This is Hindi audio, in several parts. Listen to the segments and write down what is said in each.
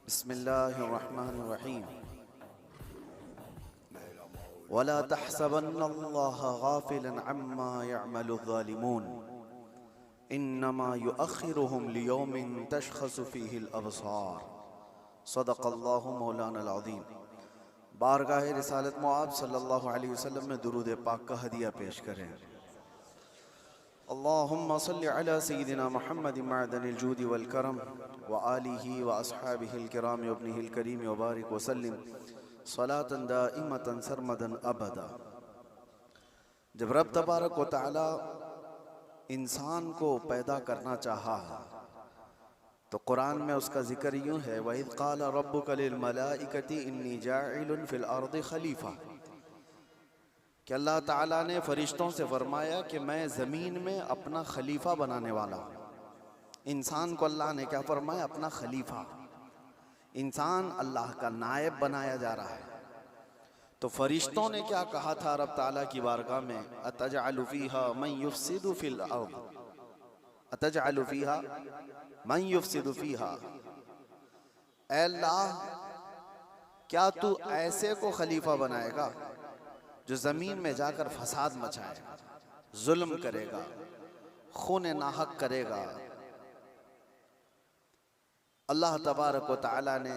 बिस्मिल्लाहिर्रहमानिर्रहीम। वला तहसबन्नल्लाह गाफिलन अम्मा यअमलुज़्ज़ालिमून इन्नमा युअख्खिरुहुम लियौमिन तशख़सु फ़ीहिल अबसार। सदक़ल्लाहु मौलानल अज़ीम। बारगाह रिसालत मुआब सल्लल्लाहु अलैहि वसल्लम में दुरूद पाक का हदिया पेश करें। अल्लाहुम्मा सल्लि अला सय्यिदिना मुहम्मदिन मअदनिल जूदि वल करम व आलिहि व अस्हाबिहिल किराम व इब्निहिल करीम व बारिक व सल्लिम सलातन दाइमतन सरमदन अबदा। जब रब तबारक व तआला इंसान को पैदा करना चाहा तो कुरान में उसका जिक्र यूँ है, वइज़ क़ाल रब्बुका लिल मलाइकति इन्नी जाइलुन फ़िल अर्दि खलीफ़ा, कि अल्लाह ताला ने फरिश्तों से फरमाया कि मैं ज़मीन में अपना खलीफा बनाने वाला हूँ। इंसान को अल्लाह ने क्या फरमाया? अपना खलीफा। इंसान अल्लाह का नायब बनाया जा रहा है। तो फरिश्तों ने क्या कहा था रब ताला की बारगाह में? अतजअलु फ़ीहा मन युफ़सिदु फ़िल अर्द, अतजअलु फ़ीहा मन युफ़सिदु फ़ीहा। ऐ अल्लाह, क्या तू ऐसे को खलीफा बनाएगा जो ज़मीन में जाकर फसाद मचाएगा, जुल्म करेगा, खून नाहक करेगा? अल्लाह तबारक व तआला ने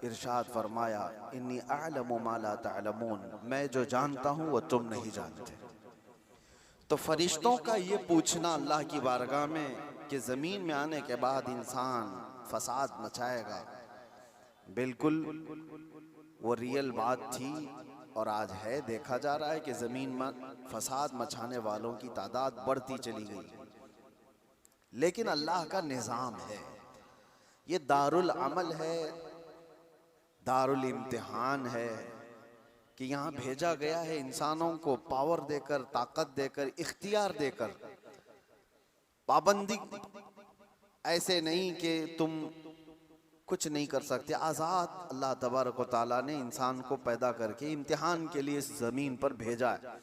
इरशाद फरमाया, इन्नी अअलमु मा ला तअलमून, मैं जो जानता हूँ वो तुम नहीं जानते। तो फरिश्तों का ये पूछना अल्लाह की बारगाह में कि ज़मीन में आने के बाद इंसान फसाद मचाएगा, बिल्कुल वो रियल बात थी और आज है। देखा जा रहा है कि ज़मीन में फसाद मचाने वालों की तादाद बढ़ती चली गई। लेकिन अल्लाह का निज़ाम है, ये दारुल अमल है, दारुल इम्तिहान है कि यहाँ भेजा गया है इंसानों को पावर देकर, ताकत देकर, इख्तियार देकर। पाबंदी ऐसे नहीं कि तुम कुछ नहीं कर सकते। आज़ाद अल्लाह तबारक व तआला ने इंसान को पैदा करके इम्तिहान के लिए इस ज़मीन पर भेजा है।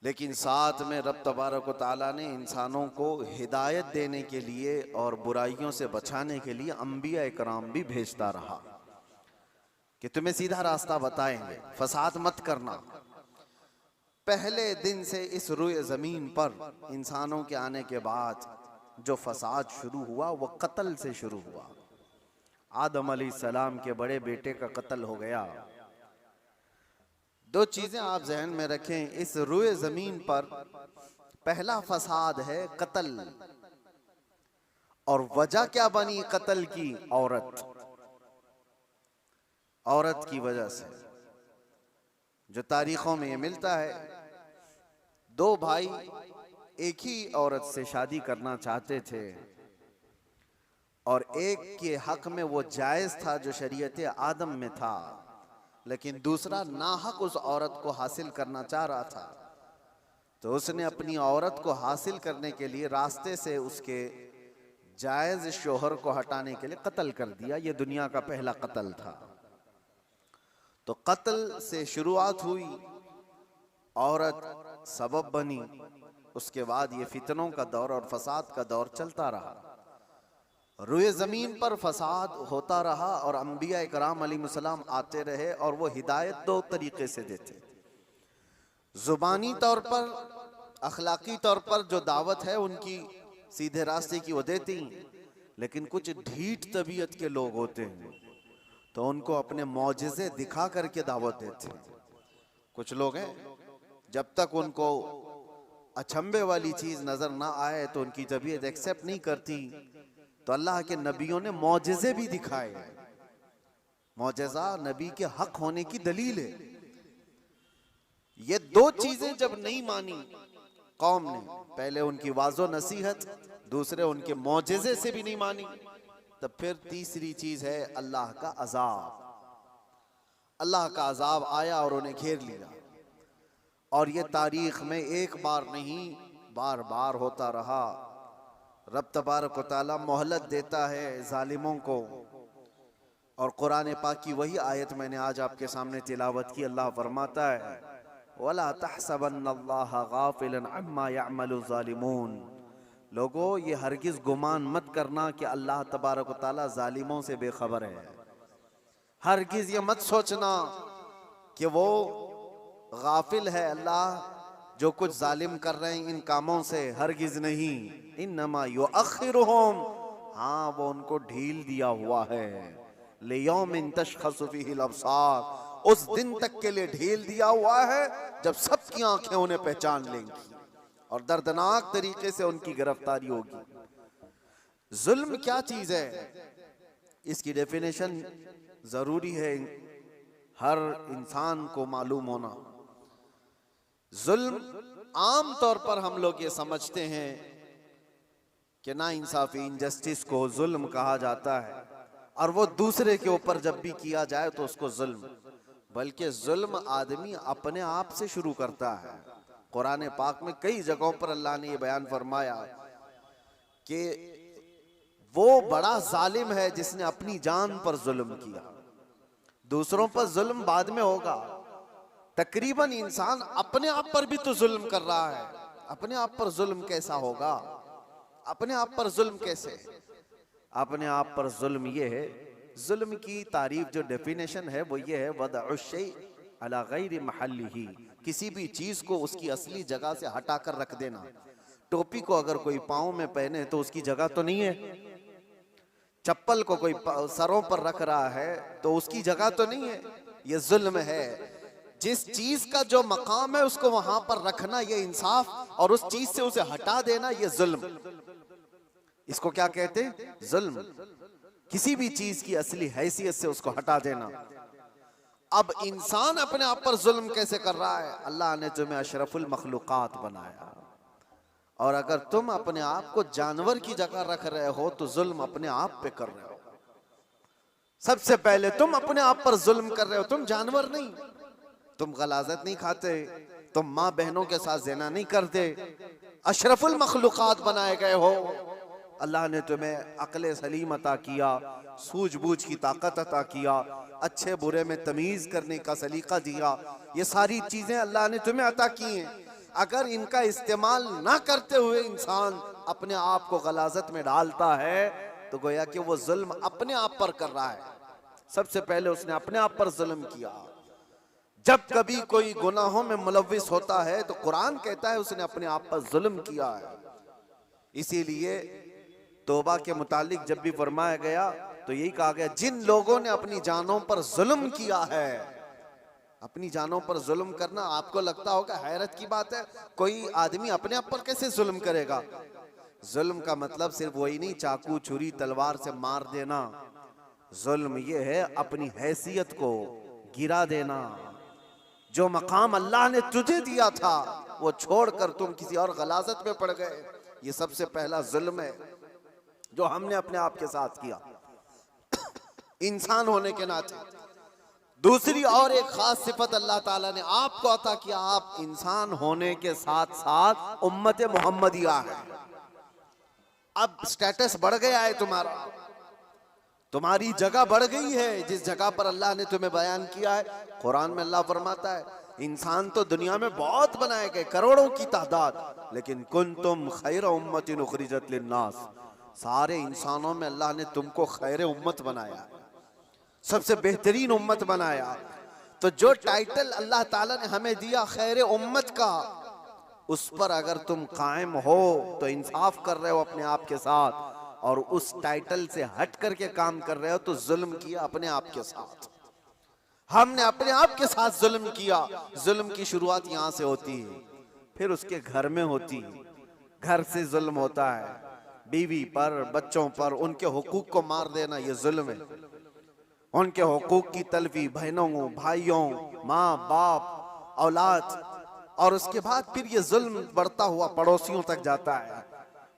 लेकिन साथ में रब तबारक व तआला ने इंसानों को हिदायत देने के लिए और बुराइयों से बचाने के लिए अंबिया इकराम भी भेजता रहा कि तुम्हें सीधा रास्ता बताएंगे, फसाद मत करना। पहले दिन से इस रुए ज़मीन पर इंसानों के आने के बाद जो फसाद शुरू हुआ वो कत्ल से शुरू हुआ। आदम अलैहिस्सलाम के बड़े बेटे का कत्ल हो गया। दो चीजें आप जहन में रखें, इस रुए जमीन पर पहला फसाद है कत्ल। और वजह क्या बनी कत्ल की? औरत। औरत की वजह से, जो तारीखों में ये मिलता है, दो भाई एक ही औरत से शादी करना चाहते थे और एक के हक में वो जायज था जो शरीयत आदम में था, लेकिन दूसरा नाहक उस औरत को हासिल करना चाह रहा था। तो उसने अपनी औरत को हासिल करने के लिए रास्ते से उसके जायज शोहर को हटाने के लिए कत्ल कर दिया। ये दुनिया का पहला कत्ल था। तो कत्ल से शुरुआत हुई, औरत सबब बनी, उसके बाद ये फितनों का दौर और फसाद का दौर चलता रहा। रुए ज़मीन पर फसाद होता रहा और अंबिया इकराम अलैहिस्सलाम आते रहे और वो हिदायत दो तरीके से देते। ज़ुबानी तौर पर, अखलाकी तौर पर जो दावत है उनकी सीधे रास्ते की वो देती, लेकिन कुछ ढीठ तबीयत के लोग होते हैं तो उनको अपने मौजिज़े दिखा करके दावत देते। कुछ लोग हैं जब तक उनको अचंभे वाली चीज़ नज़र ना आए तो उनकी तबीयत एक्सेप्ट नहीं करती। तो अल्लाह के नबियों ने मौजिज़े भी दिखाए। मौजिज़ा नबी के हक होने की दलील है। ये दो चीजें जब नहीं मानी कौम ने, पहले उनकी वाज़ो नसीहत, दूसरे उनके मौजिज़े से भी नहीं मानी, तब फिर तीसरी चीज है अल्लाह का अजाब। अल्लाह का अजाब आया और उन्हें घेर लिया। और ये तारीख में एक बार नहीं, बार बार होता रहा। रब तबारक व तआला मोहलत देता है जालिमों को। और कुरान पाक की वही आयत मैंने आज आपके सामने तिलावत की। अल्लाह फरमाता है, वला तहसबन्नल्लाह गाफिलन अम्मा यअमलुज़्ज़ालिमून लोगों, ये हरगिज गुमान मत करना कि अल्लाह तबारक व तआला जालिमों से बेखबर है। हरगिज ये मत सोचना कि वो गाफिल है अल्लाह जो कुछ जालिम कर रहे हैं इन कामों से, हरगिज नहीं। इन्नमा युअख्खिरुहुम, हाँ वो उनको ढील दिया हुआ है। लियौमिन तशखसु फीहिल अब्सार, उस दिन तक के लिए ढील दिया हुआ है जब सबकी आंखें उन्हें पहचान लेंगी और दर्दनाक तरीके से उनकी गिरफ्तारी होगी। जुल्म क्या चीज है, इसकी डेफिनेशन जरूरी है हर इंसान को मालूम होना। जुल्म आम तौर पर हम लोग ये समझते हैं कि ना इंसाफी, इनजस्टिस को जुल्म कहा जाता है, और वो दूसरे के ऊपर जब भी किया जाए तो उसको जुल्म, बल्कि जुल्म आदमी अपने आप से शुरू करता है। कुरान पाक में कई जगहों पर अल्लाह ने ये बयान फरमाया कि वो बड़ा जालिम है जिसने अपनी जान पर जुल्म किया। दूसरों पर जुल्म बाद में होगा, तकरीबन इंसान अपने आप पर भी तो जुल्म कर रहा है। अपने आप पर जुल्म कैसा होगा, अपने आप पर जुल्म कैसे? अपने आप पर जुल्म ये है, जुल्म की तारीफ जो डेफिनेशन है वो ये है, वदअ शै अला गैरि महल्लिही, किसी भी चीज को उसकी असली जगह से हटाकर रख देना। टोपी को अगर कोई पाँव में पहने तो उसकी जगह तो नहीं है, चप्पल को कोई सरों पर रख रहा है तो उसकी जगह तो नहीं है, ये जुल्म है। जिस चीज का जो मकाम है उसको वहां पर रखना ये इंसाफ, और उस चीज से उसे हटा देना ये जुल्म। इसको क्या कहते हैं? जुल्म। किसी भी चीज की असली हैसियत से उसको हटा देना। अब इंसान अपने आप पर जुल्म कैसे कर रहा है? अल्लाह ने तुम्हें अशरफुल मखलूकात बनाया, और अगर तुम अपने आप को जानवर की जगह रख रहे हो तो जुल्म अपने आप पे कर रहे हो। सबसे पहले तुम अपने आप पर जुल्म कर रहे हो। तुम जानवर नहीं, तुम गलाजत नहीं खाते, तुम माँ बहनों के साथ ज़िना नहीं करते, अशरफुल मखलूकात बनाए गए हो। अल्लाह ने तुम्हें अक्ल सलीम अता किया, सूझबूझ की ताकत अता किया, अच्छे बुरे में तमीज़ करने का सलीका दिया। ये सारी चीज़ें अल्लाह ने तुम्हें अता की हैं। अगर इनका इस्तेमाल ना करते हुए इंसान अपने आप को गलाजत में डालता है तो गोया कि वो जुल्म अपने आप पर कर रहा है। सबसे पहले उसने अपने आप पर जुल्म किया। जब कभी कोई गुनाहों में मुलव्विस होता है तो कुरान कहता है उसने अपने आप पर जुल्म किया है। इसीलिए तौबा के मुतालिक जब भी फरमाया गया तो यही कहा गया, जिन लोगों ने अपनी जानों पर जुल्म किया है। अपनी जानों पर जुल्म करना आपको लगता होगा हैरत की बात है, कोई आदमी अपने आप पर कैसे जुल्म करेगा? जुल्म का मतलब सिर्फ वही नहीं चाकू छुरी तलवार से मार देना। जुल्म ये है अपनी हैसियत को गिरा देना। जो मकाम अल्लाह ने तुझे दिया था वो छोड़कर तुम किसी और गलाजत में पड़ गए, ये सबसे पहला जुल्म है जो हमने अपने आप के साथ किया इंसान होने के नाते। दूसरी और एक खास सिफत अल्लाह ताला ने आपको अता किया, आप इंसान होने के साथ साथ उम्मत मोहम्मदिया है। अब स्टेटस बढ़ गया है तुम्हारा, तुम्हारी जगह बढ़ गई है जिस जगह पर अल्लाह ने तुम्हें बयान किया है। कुरान में अल्लाह फरमाता है इंसान तो दुनिया में बहुत बनाए गए, करोड़ों की तादाद, लेकिन कुंतुम खैर उम्मतिन उखरिजत लिन्नास, सारे इंसानों में अल्लाह ने तुमको खैर उम्मत बनाया, सबसे बेहतरीन उम्मत बनाया। तो जो टाइटल अल्लाह ताला ने हमें दिया खैर उम्मत का, उस पर अगर तुम कायम हो तो इंसाफ कर रहे हो अपने आप के साथ, और उस टाइटल से हट करके काम कर रहे हो तो जुल्म किया अपने आप के साथ। हमने अपने आप के साथ जुल्म किया। जुल्म की शुरुआत यहाँ से होती है, फिर उसके घर में होती है। घर से जुल्म होता है, बीवी पर, बच्चों पर, उनके हुकूक को मार देना ये जुल्म है। उनके हुकूक की तलफी बहनों, भाइयों, माँ बाप, औलाद, और उसके बाद फिर ये जुल्म बढ़ता हुआ पड़ोसियों तक जाता है,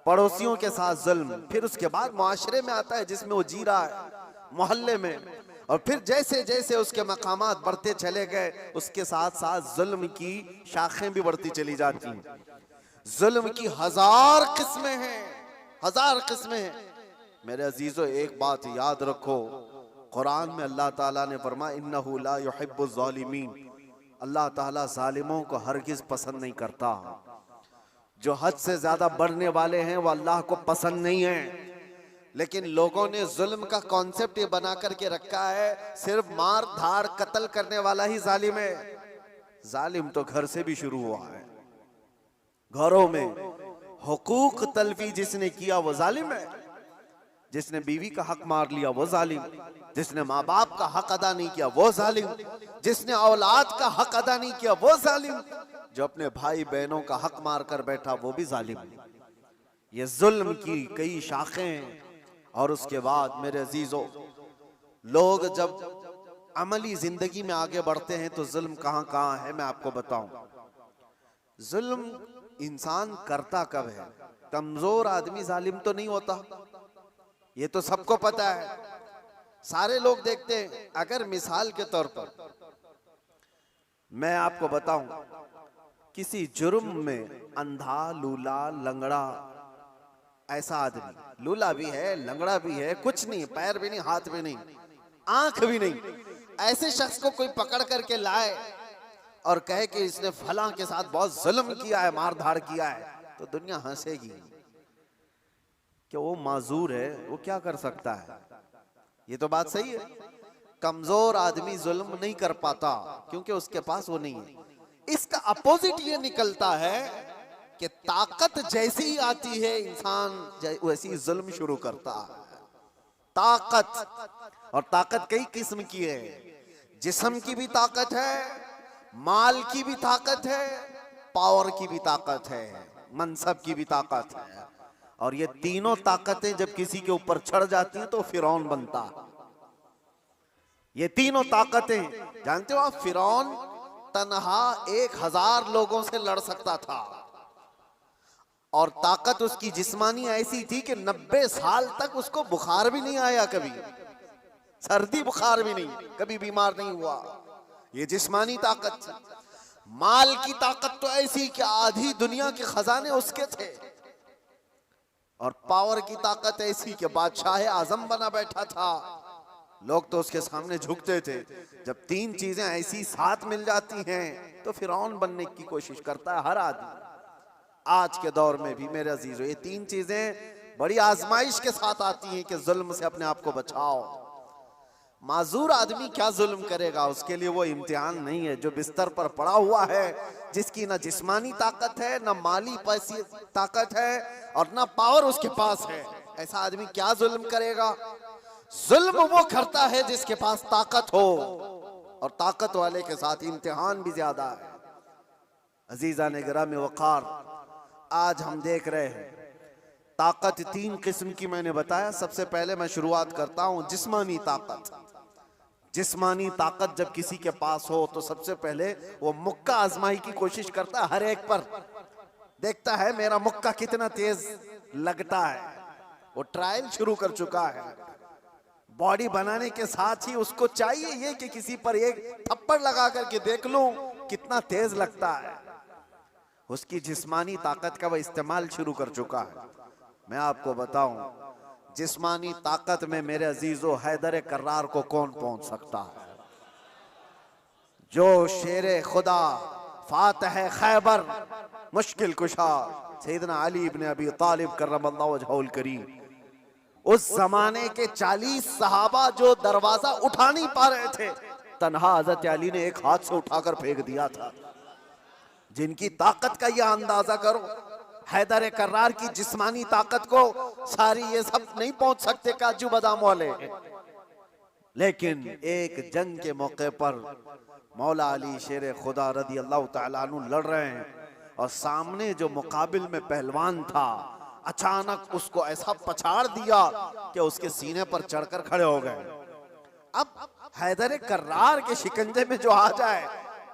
पड़ोसियों के साथ जुल्म, फिर उसके बाद मुआशरे में आता है जिसमें वो जी रहा है, मोहल्ले में, और फिर जैसे जैसे उसके मकामात बढ़ते चले गए उसके साथ साथ जुल्म की शाखें भी बढ़ती चली जाती हैं। जुल्म की हजार किस्में हैं, हजार किस्में हैं। मेरे अजीजों एक बात याद रखो, कुरान में अल्लाह ताला ने फरमाया इन्नहु ला युहिब्बुज़ ज़ालिमीन, अल्लाह ताला जालिमों को हरगिज पसंद नहीं करता। जो हद से ज्यादा बढ़ने वाले हैं वो अल्लाह को पसंद नहीं है। लेकिन लोगों ने जुल्म का कॉन्सेप्ट ये बना करके रखा है, सिर्फ मार धाड़ कत्ल करने वाला ही जालिम है। जालिम तो घर से भी शुरू हुआ है। घरों में हुकूक तलफी जिसने किया वो जालिम है। जिसने बीवी का हक मार लिया वो जालिम, जिसने माँ बाप का हक अदा नहीं किया वो जालिम, जिसने औलाद का हक अदा नहीं किया वो जालिम, जो अपने भाई बहनों का हक मार कर बैठा वो भी जालिम। ये जुल्म की कई शाखें हैं। और उसके बाद मेरे अजीजों, लोग जब अमली जिंदगी में आगे बढ़ते हैं तो जुल्म कहां कहां है मैं आपको बताऊं। जुल्म इंसान करता कब है? कमजोर आदमी जालिम तो नहीं होता, ये तो सबको पता है, सारे लोग देखते हैं। अगर मिसाल के तौर पर मैं आपको बताऊं, किसी जुर्म में अंधा, लूला, लंगड़ा ऐसा आदमी, लूला भी है, लंगड़ा भी है, कुछ नहीं, पैर भी नहीं, हाथ भी नहीं, आंख भी नहीं, ऐसे शख्स को कोई पकड़ करके लाए और कहे कि इसने फलां के साथ बहुत जुल्म किया है, मार धाड़ किया है, तो दुनिया हंसेगी कि वो माजूर है, वो क्या कर सकता है। ये तो बात सही है। कमजोर आदमी जुल्म नहीं कर पाता क्योंकि उसके पास वो नहीं है। इसका अपोजिट ये निकलता है कि ताकत जैसी ही आती है इंसान वैसी जुल्म शुरू करता है। ताकत, और ताकत कई किस्म की है। जिस्म की भी ताकत है, माल की भी ताकत है, पावर की भी ताकत है, मनसब की भी ताकत है। और ये तीनों ताकतें जब किसी के ऊपर चढ़ जाती हैं तो फिरौन बनता है। ये तीनों ताकतें जानते हो आप, फिरौन तन्हा 1000 लोगों से लड़ सकता था और ताकत उसकी जिस्मानी ऐसी थी कि 90 साल तक उसको बुखार भी नहीं आया, कभी सर्दी बुखार भी नहीं, कभी बीमार नहीं हुआ। ये जिस्मानी ताकत थी। माल की ताकत तो ऐसी कि आधी दुनिया के खजाने उसके थे। और पावर की ताकत ऐसी कि बादशाह आजम बना बैठा था, लोग तो उसके सामने झुकते थे। जब तीन चीजें ऐसी साथ मिल जाती हैं तो फिरौन बनने की कोशिश करता है हर आदमी। आज के दौर में भी मेरे अजीजों, ये तीन चीजें बड़ी आजमाइश के साथ आती हैं कि जुल्म से अपने आप को बचाओ। माजूर आदमी क्या जुल्म करेगा, उसके लिए वो इम्तिहान नहीं है। जो बिस्तर पर पड़ा हुआ है, जिसकी ना जिस्मानी ताकत है, ना माली पैसी ताकत है और ना पावर उसके पास है, ऐसा आदमी क्या जुल्म करेगा? जुल्म वो करता है जिसके पास ताकत हो, और ताकत वाले के साथ इम्तिहान भी ज्यादा है। अजीजा ने गिरामी वक़ार, आज हम देख रहे हैं ताकत तीन किस्म की मैंने बताया। सबसे पहले मैं शुरुआत करता हूं जिस्मानी ताकत। जिस्मानी ताकत जब किसी के पास हो तो सबसे पहले वो मुक्का आजमाई की कोशिश करता है, हर एक पर देखता है मेरा मुक्का कितना तेज लगता है। वो ट्रायल शुरू कर चुका है। बॉडी बनाने के साथ ही उसको चाहिए ये कि किसी पर एक थप्पड़ लगा करके देख लूं कितना तेज लगता है। उसकी जिस्मानी ताकत का वह इस्तेमाल शुरू कर चुका है। मैं आपको बताऊं, जिस्मानी ताकत में मेरे अजीजों हैदर कर्रार को कौन पहुंच सकता है? जो शेरे खुदा, फातह खैबर, मुश्किल कुशा सैयदना अली इब्न अबी तालिब करमल्लाहु वजहुल करीम, उस जमाने के 40 सहाबा जो दरवाजा उठा नहीं पा रहे थे, तन्हा हजरत अली ने एक हाथ से उठाकर फेंक दिया था। जिनकी ताकत का यह अंदाजा करो, हैदर कर्रार की जिस्मानी ताकत को सारी ये सब नहीं पहुंच सकते काजू बादाम वाले। लेकिन एक जंग के मौके पर मौला अली शेर खुदा रदी अल्लाह तआला अन्हु लड़ रहे हैं और सामने जो मुकाबिल में पहलवान था, अचानक उसको ऐसा पछाड़ दिया कि उसके सीने पर चढ़कर खड़े हो गए। अब हैदर कर्रार के शिकंजे में जो आ जाए,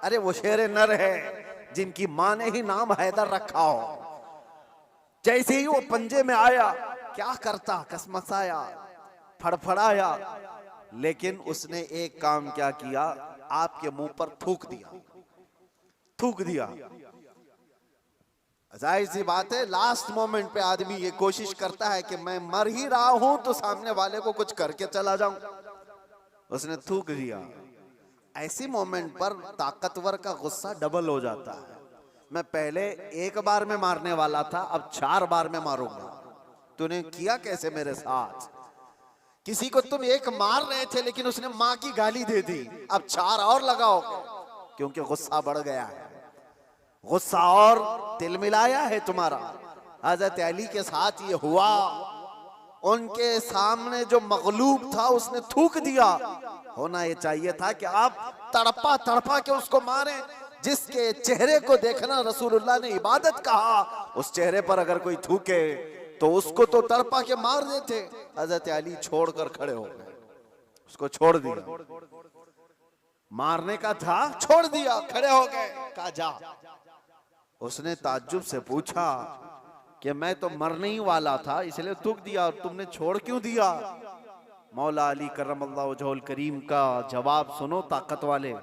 अरे वो शेर नर है जिनकी मां ने ही नाम हैदर रखा हो। जैसे ही वो पंजे में आया, क्या करता, कसमसाया, फड़फड़ाया, लेकिन उसने एक काम क्या किया, आपके मुंह पर थूक दिया। थूक दिया। जाहिर सी बात है, लास्ट मोमेंट पे आदमी ये कोशिश करता है कि मैं मर ही रहा हूं तो सामने वाले को कुछ करके चला जाऊं। उसने थूक दिया। ऐसी मोमेंट पर ताकतवर का गुस्सा डबल हो जाता है। मैं पहले एक बार में मारने वाला था, अब 4 बार में मारूंगा। तूने किया कैसे मेरे साथ? किसी को तुम एक मार रहे थे लेकिन उसने माँ की गाली दे दी, अब 4 और लगाओगे, क्योंकि गुस्सा बढ़ गया है, गुस्सा और तिल मिलाया है तुम्हारा। हजरत अली के साथ ये हुआ, उनके सामने जो मगलूब था उसने थूक दिया। होना ये चाहिए था कि आप तड़पा तड़पा के उसको मारें। जिसके चेहरे को देखना रसूलुल्लाह ने इबादत कहा, उस चेहरे पर अगर कोई थूके तो उसको तो तड़पा के मार देते। हजरत अली छोड़कर खड़े हो गए, उसको छोड़ दिया, मारने का था छोड़ दिया, खड़े हो गए, कहा जा। उसने ताज्जुब से पूछा कि मैं तो मरने ही वाला था इसलिए थूक दिया, और तुमने छोड़ क्यों दिया? मौला अली करमल्लाहु वजहुल करीम का जवाब सुनो ताकत वाले।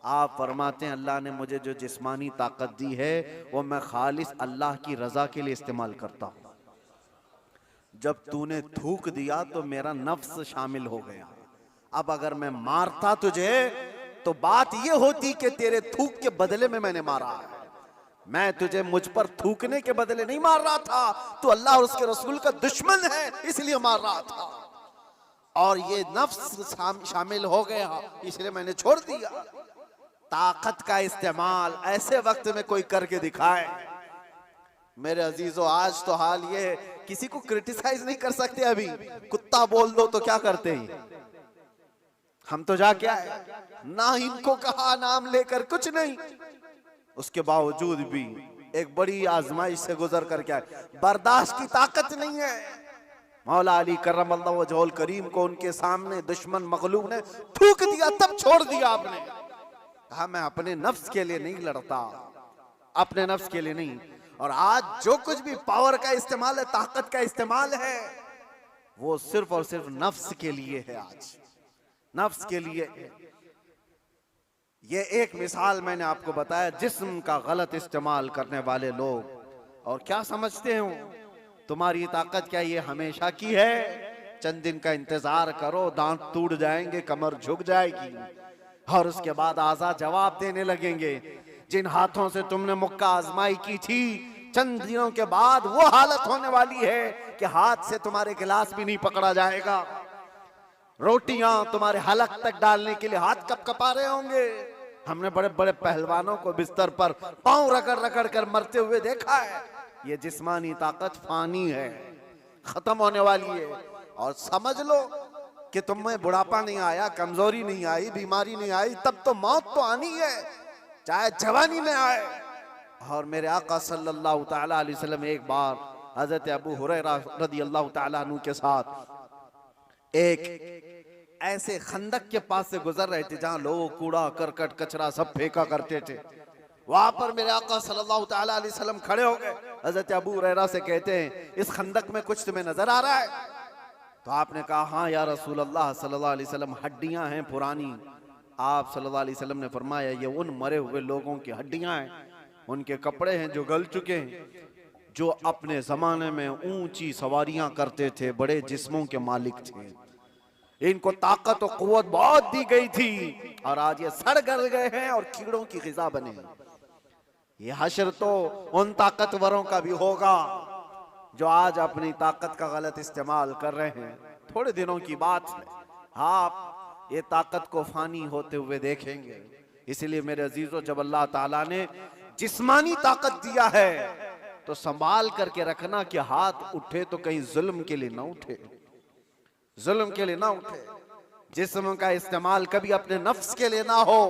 आप फरमाते हैं अल्लाह ने मुझे जो जिस्मानी ताकत दी है वो मैं खालिस अल्लाह की रजा के लिए इस्तेमाल करता हूं। जब तूने थूक दिया तो मेरा नफ्स शामिल हो गया। अब अगर मैं मारता तुझे तो बात ये होती कि तेरे थूक के बदले में मैंने मारा है। मैं तुझे मुझ पर थूकने के बदले नहीं मार रहा था, तो अल्लाह और उसके रसूल का दुश्मन है इसलिए मार रहा था, और ये नफ्स शामिल हो गया इसलिए मैंने छोड़ दिया। ताकत का इस्तेमाल ऐसे वक्त में कोई करके दिखाए। मेरे अजीजों, आज तो हाल ये किसी को क्रिटिसाइज नहीं कर सकते। अभी कुत्ता बोल दो तो क्या करते हैं हम, तो जाके आए ना, इनको कहा नाम लेकर कुछ नहीं, उसके बावजूद भी एक बड़ी आजमाइश से गुजर करके आए। बर्दाश्त की ताकत नहीं है। मौला अली करमल्लाहु वजहुल करीम को उनके सामने दुश्मन मगलूब ने थूक दिया, तब छोड़ दिया आपने। कहा मैं अपने नफ्स के लिए नहीं लड़ता, अपने नफ्स के लिए नहीं। और आज जो कुछ भी पावर का इस्तेमाल है, ताकत का इस्तेमाल है, वो सिर्फ और सिर्फ नफ्स के लिए है। आज नफ्स के लिए। ये एक मिसाल मैंने आपको बताया, जिस्म का गलत इस्तेमाल करने वाले लोग। और क्या समझते हो तुम्हारी ताकत क्या ये हमेशा की है? चंद दिन का इंतजार करो, दांत टूट जाएंगे, कमर झुक जाएगी, और उसके बाद आज़ाद जवाब देने लगेंगे। जिन हाथों से तुमने मुक्का आजमाई की थी, चंद दिनों के बाद वो हालत होने वाली है कि हाथ से तुम्हारे गिलास भी नहीं पकड़ा जाएगा। रोटियां तुम्हारे हलक तक डालने के लिए हाथ कपकपा रहे होंगे। हमने बड़े बड़े पहलवानों को बिस्तर पर पांव रगड़ रगड़ कर मरते हुए देखा है। ये जिस्मानी ताकत फानी है, खत्म होने वाली है। और समझ लो कि तुम्हें बुढ़ापा नहीं आया, कमजोरी नहीं आई, बीमारी नहीं आई, तब तो मौत तो आनी है, चाहे जवानी में आए। और मेरे आका सल्लल्लाहु तआला अलैहि वसल्लम एक बार हजरत अबू हुरैरा रदियल्लाहु तआला अन्हु के साथ एक ऐसे खंदक के पास से गुजर रहे थे जहां लोग कूड़ा करकट कचरा सब फेंका करते थे। वहां पर मेरे आका सल्लल्लाहु तआला अलैहि वसल्लम खड़े हो गए। हजरत अबू हुरैरा से कहते हैं इस खंदक में कुछ तुम्हें नजर आ रहा है? तो आपने कहा हाँ या रसूल अल्लाह सल्लल्लाहु अलैहि वसल्लम, हड्डियां हैं पुरानी। आप सल्लल्लाहु अलैहि वसल्लम ने फरमाया ये उन मरे हुए लोगों की हड्डियां हैं, उनके कपड़े हैं जो गल चुके हैं, जो अपने जमाने में ऊंची सवारियां करते थे, बड़े जिस्मों के मालिक थे। इनको ताकत और कुव्वत बहुत दी गई थी और आज ये सड़ गल गए हैं और कीड़ों की ग़िज़ा बने। ये हश्र तो उन ताकतवरों का भी होगा जो आज अपनी ताकत का गलत इस्तेमाल कर रहे हैं। थोड़े दिनों की बात है, आप ये ताकत को फानी होते हुए देखेंगे। इसलिए मेरे अजीजों, जब अल्लाह ताला ने जिस्मानी ताकत दिया है तो संभाल करके रखना कि हाथ उठे तो कहीं जुल्म के लिए ना उठे, जुल्म के लिए ना उठे। जिस्म का इस्तेमाल कभी अपने नफ्स के लिए ना हो।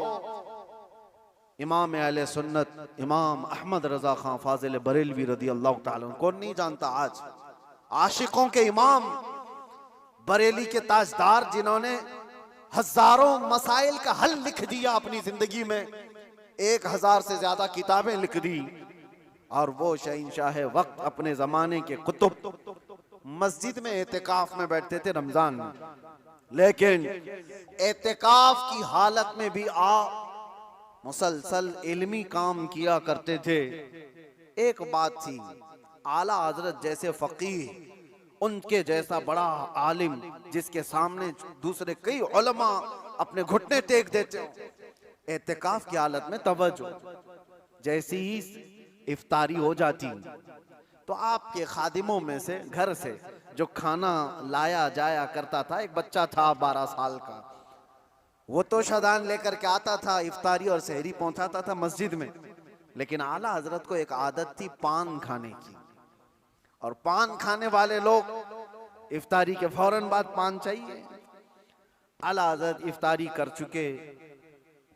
इमाम अहले सुन्नत इमाम अहमद रजा खान फाजिल बरेलवी रदी अल्लाह ताला कौन नहीं जानता, आज आशिकों के इमाम, बरेली के ताजदार, जिन्होंने हजारों मसाइल का हल लिख दिया अपनी जिंदगी में, 1000 से ज्यादा किताबें लिख दी। और वो शहंशाह वक्त अपने जमाने के कुतुब मस्जिद में एतिकाफ में बैठते थे रमजान में, लेकिन एतिकाफ की हालत में भी मुसलसल इल्मी काम किया करते थे। एक बात थी, आला हजरत जैसे फकीह, उनके जैसा बड़ा आलिम जिसके सामने दूसरे कई उलमा अपने घुटने टेक देते, एतिकाफ की हालत में तवज्जो जैसी ही इफ्तारी हो जाती तो आपके खादिमों में से घर से जो खाना लाया जाया करता था, एक बच्चा था 12 साल का, वो तो शदान लेकर के आता था, इफ्तारी और सहरी पहुंचाता था मस्जिद में। लेकिन आला हजरत को एक आदत थी पान खाने की, और पान खाने वाले लोग इफ्तारी के फौरन बाद पान चाहिए। आला हजरत इफ्तारी कर चुके,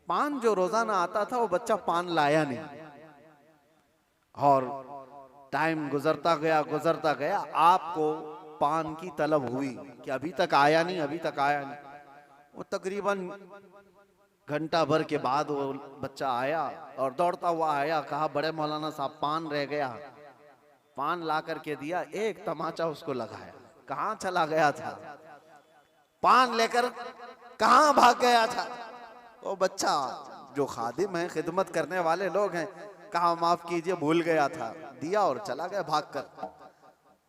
पान जो रोजाना आता था वो बच्चा पान लाया नहीं, और टाइम गुजरता गया, आपको पान की तलब हुई कि अभी तक आया नहीं, अभी तक आया नहीं। वो तकरीबन घंटा भर के बाद वो बच्चा आया और दौड़ता हुआ आया, कहा बड़े मौलाना साहब पान रह गया। पान ला करके दिया, एक तमाचा उसको लगाया, कहां चला गया था, पान लेकर कहां भाग गया था। वो बच्चा, जो खादिम है, खिदमत करने वाले लोग हैं, कहा माफ कीजिए भूल गया था, दिया और चला गया भागकर।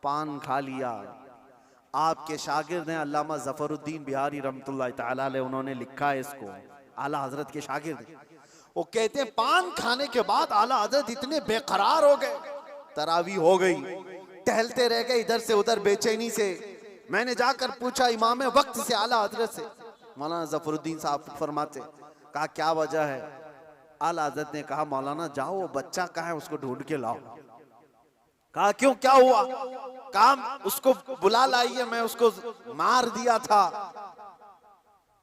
पान खा लिया। आपके शागिर्द हैं अल्लामा जफरुद्दीन बिहारी रहमतुल्लाह तआला अलैह, उन्होंने लिखा है इसको, आला हजरत के शागिर्द। वो कहते हैं पान खाने के बाद आला हजरत इतने बेकरार हो गए, तरावी हो गई, टहलते रह गए इधर से उधर बेचैनी से। मैंने जाकर पूछा इमाम वक्त से आला हजरत से, मौलाना जफरुद्दीन साहब फरमाते, कहा क्या वजह है। आला हजरत ने कहा मौलाना जाओ वो बच्चा कहाँ है उसको ढूंढ के लाओ। कहा क्यों, क्या हुआ। काम उसको बुला लाइए, मैं उसको मार दिया था।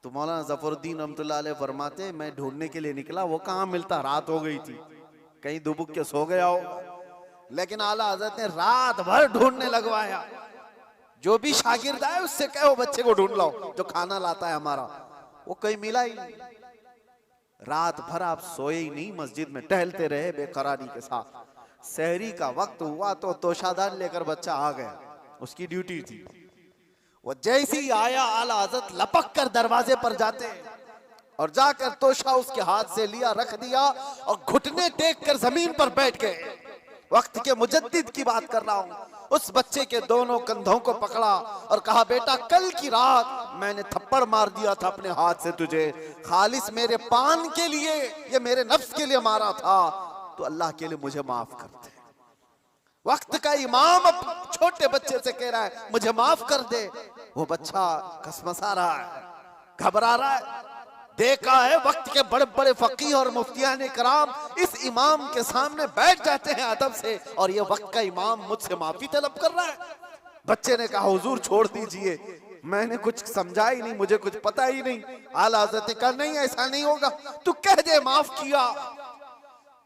तो मौलाना जफरुद्दीन रहमतुल्लाह अलैह फरमाते, मैं ढूंढने के लिए निकला, वो कहाँ मिलता, रात हो गई थी, कहीं दुबक के सो गया हो। लेकिन आला हजरत ने रात भर ढूंढने लगवाया। जो भी शागिर्द आए उससे कहो बच्चे को ढूंढ लाओ जो खाना लाता है हमारा। वो कहीं मिला ही नहीं। रात भर आप सोए ही नहीं, मस्जिद में टहलते रहे बेकरारी के साथ। सहरी का वक्त हुआ तो तोशादान लेकर बच्चा आ गया, उसकी ड्यूटी थी। वो जैसे ही आया आला हजरत लपक कर दरवाजे पर जाते और जाकर तोशा उसके हाथ से लिया, रख दिया और घुटने टेक कर जमीन पर बैठ गए। वक्त के मुजद्दिद की बात कर रहा हूं। उस बच्चे के दोनों कंधों को पकड़ा और कहा बेटा कल की रात मैंने थप्पड़ मार दिया था अपने हाथ से तुझे, खालिस मेरे पान के लिए, ये मेरे नफ्स के लिए मारा था, तो अल्लाह के लिए मुझे माफ कर दे। वक्त का इमाम अब छोटे बच्चे से कह रहा है मुझे माफ कर दे। वो बच्चा कसमसा रहा है, घबरा रहा है। देखा है वक्त के बड़े बड़े फकीह और मुफ्तियान कराम इस इमाम के सामने बैठ जाते हैं अदब से, और ये वक्त का इमाम मुझसे माफी तलब कर रहा है। बच्चे ने कहा हुजूर छोड़ दीजिए, मैंने कुछ समझा ही नहीं, मुझे कुछ पता ही नहीं। आला हज़रत ने कहा नहीं ऐसा नहीं होगा, तू कह दे माफ किया।